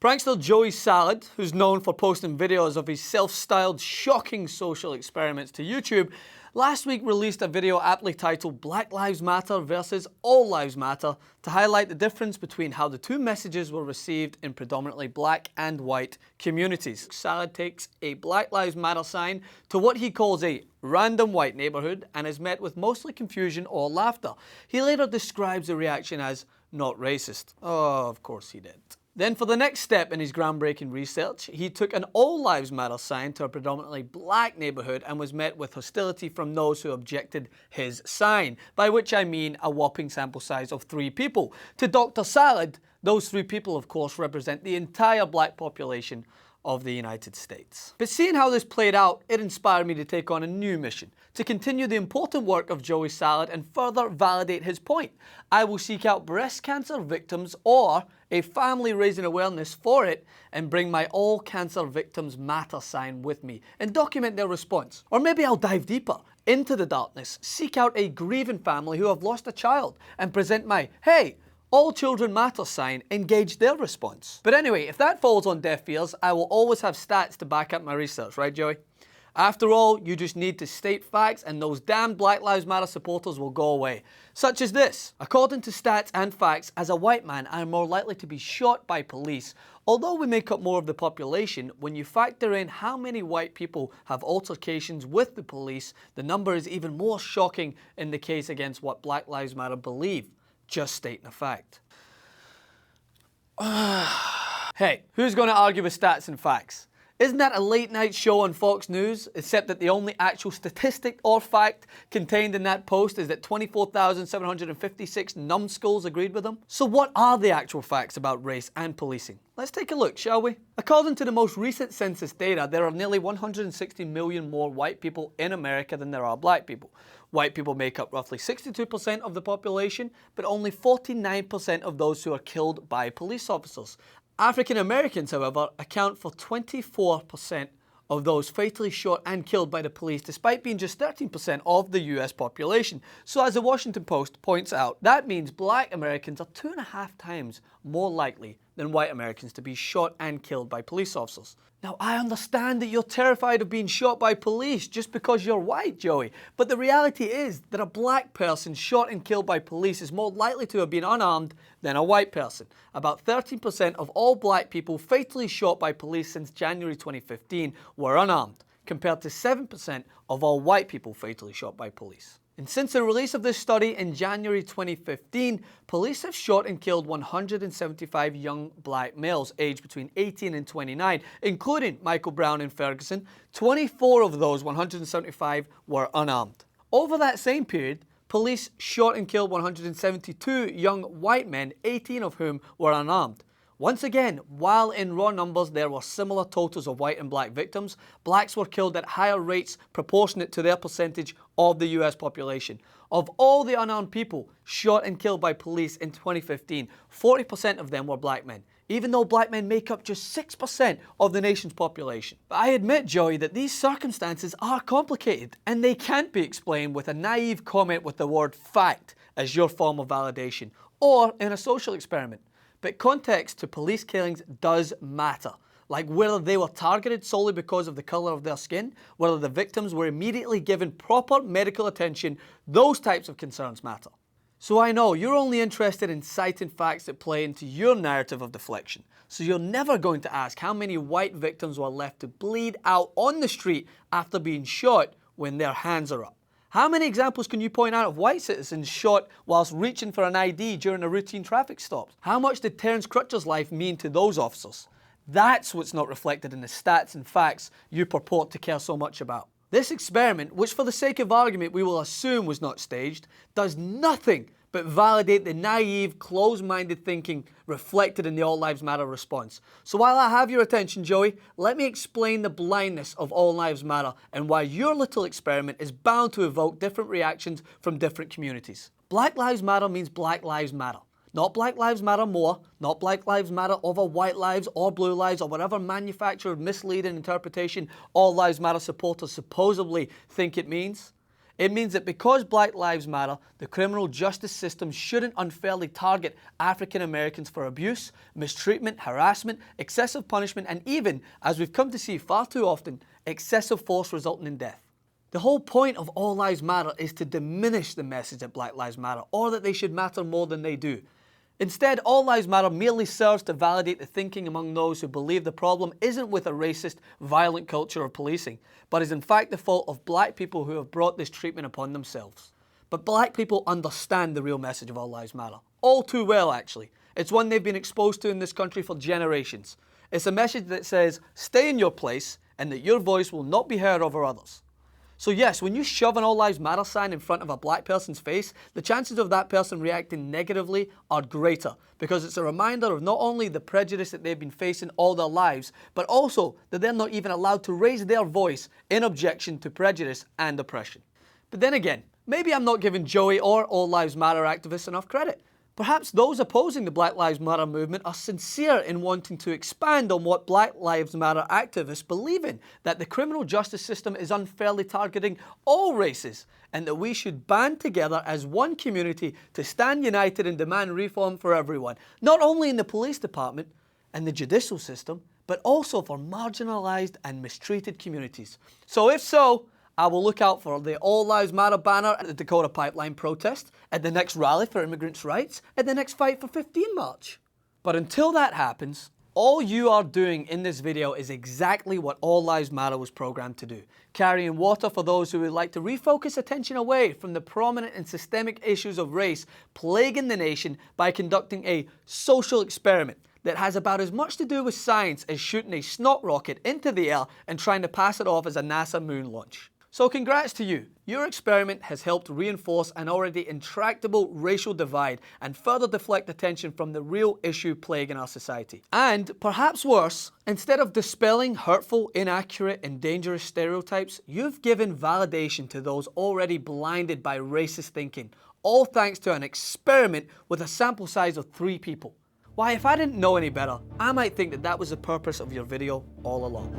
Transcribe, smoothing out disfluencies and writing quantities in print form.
Prankster Joey Salad, who's known for posting videos of his self-styled shocking social experiments to YouTube, last week released a video aptly titled Black Lives Matter versus All Lives Matter to highlight the difference between how the two messages were received in predominantly black and white communities. Salad takes a Black Lives Matter sign to what he calls a random white neighborhood and is met with mostly confusion or laughter. He later describes the reaction as not racist. Oh, of course he did. Then for the next step in his groundbreaking research, he took an All Lives Matter sign to a predominantly black neighborhood and was met with hostility from those who objected his sign, by which I mean a whopping sample size of 3 people. To Dr. Salad, those 3 people of course represent the entire black population of the United States. But seeing how this played out, it inspired me to take on a new mission, to continue the important work of Joey Salad and further validate his point. I will seek out breast cancer victims or a family raising awareness for it and bring my All Cancer Victims Matter sign with me and document their response. Or maybe I'll dive deeper into the darkness, seek out a grieving family who have lost a child and present my, hey, All Children Matter sign, engage their response. But anyway, if that falls on deaf ears, I will always have stats to back up my research, right Joey? After all, you just need to state facts and those damn Black Lives Matter supporters will go away. Such as this. According to stats and facts, as a white man, I am more likely to be shot by police. Although we make up more of the population, when you factor in how many white people have altercations with the police, the number is even more shocking in the case against what Black Lives Matter believe. Just stating a fact. Hey, who's going to argue with stats and facts? Isn't that a late night show on Fox News? Except that the only actual statistic or fact contained in that post is that 24,756 numbskulls agreed with them. So what are the actual facts about race and policing? Let's take a look, shall we? According to the most recent census data, there are nearly 160 million more white people in America than there are black people. White people make up roughly 62% of the population, but only 49% of those who are killed by police officers. African Americans, however, account for 24% of those fatally shot and killed by the police, despite being just 13% of the US population. So as the Washington Post points out, that means black Americans are 2.5 times more likely than white Americans to be shot and killed by police officers. Now, I understand that you're terrified of being shot by police just because you're white, Joey, but the reality is that a black person shot and killed by police is more likely to have been unarmed than a white person. About 13% of all black people fatally shot by police since January 2015 were unarmed, compared to 7% of all white people fatally shot by police. And since the release of this study in January 2015, police have shot and killed 175 young black males aged between 18 and 29, including Michael Brown in Ferguson. 24 of those 175 were unarmed. Over that same period, police shot and killed 172 young white men, 18 of whom were unarmed. Once again, while in raw numbers there were similar totals of white and black victims, blacks were killed at higher rates proportionate to their percentage of the US population. Of all the unarmed people shot and killed by police in 2015, 40% of them were black men, even though black men make up just 6% of the nation's population. But I admit, Joey, that these circumstances are complicated and they can't be explained with a naive comment with the word fact as your form of validation, or in a social experiment. But context to police killings does matter, like whether they were targeted solely because of the colour of their skin, whether the victims were immediately given proper medical attention. Those types of concerns matter. So I know you're only interested in citing facts that play into your narrative of deflection, so you're never going to ask how many white victims were left to bleed out on the street after being shot when their hands are up. How many examples can you point out of white citizens shot whilst reaching for an ID during a routine traffic stop? How much did Terence Crutcher's life mean to those officers? That's what's not reflected in the stats and facts you purport to care so much about. This experiment, which for the sake of argument we will assume was not staged, does nothing but validate the naive, closed-minded thinking reflected in the All Lives Matter response. So while I have your attention, Joey, let me explain the blindness of All Lives Matter and why your little experiment is bound to evoke different reactions from different communities. Black Lives Matter means Black Lives Matter. Not Black Lives Matter more, not Black Lives Matter over white lives or blue lives or whatever manufactured misleading interpretation All Lives Matter supporters supposedly think it means. It means that because Black Lives Matter, the criminal justice system shouldn't unfairly target African Americans for abuse, mistreatment, harassment, excessive punishment, and even, as we've come to see far too often, excessive force resulting in death. The whole point of All Lives Matter is to diminish the message that Black Lives Matter, or that they should matter more than they do. Instead, All Lives Matter merely serves to validate the thinking among those who believe the problem isn't with a racist, violent culture of policing, but is in fact the fault of black people who have brought this treatment upon themselves. But black people understand the real message of All Lives Matter. All too well, actually. It's one they've been exposed to in this country for generations. It's a message that says, stay in your place, and that your voice will not be heard over others. So yes, when you shove an All Lives Matter sign in front of a black person's face, the chances of that person reacting negatively are greater, because it's a reminder of not only the prejudice that they've been facing all their lives, but also that they're not even allowed to raise their voice in objection to prejudice and oppression. But then again, maybe I'm not giving Joey or All Lives Matter activists enough credit. Perhaps those opposing the Black Lives Matter movement are sincere in wanting to expand on what Black Lives Matter activists believe in, that the criminal justice system is unfairly targeting all races, and that we should band together as one community to stand united and demand reform for everyone, not only in the police department and the judicial system, but also for marginalized and mistreated communities. So if so, I will look out for the All Lives Matter banner at the Dakota Pipeline protest, at the next rally for immigrants' rights, at the next Fight for 15 march. But until that happens, all you are doing in this video is exactly what All Lives Matter was programmed to do. Carrying water for those who would like to refocus attention away from the prominent and systemic issues of race plaguing the nation by conducting a social experiment that has about as much to do with science as shooting a snot rocket into the air and trying to pass it off as a NASA moon launch. So congrats to you. Your experiment has helped reinforce an already intractable racial divide and further deflect attention from the real issue plaguing our society. And perhaps worse, instead of dispelling hurtful, inaccurate, and dangerous stereotypes, you've given validation to those already blinded by racist thinking, all thanks to an experiment with a sample size of 3 people. Why, if I didn't know any better, I might think that that was the purpose of your video all along.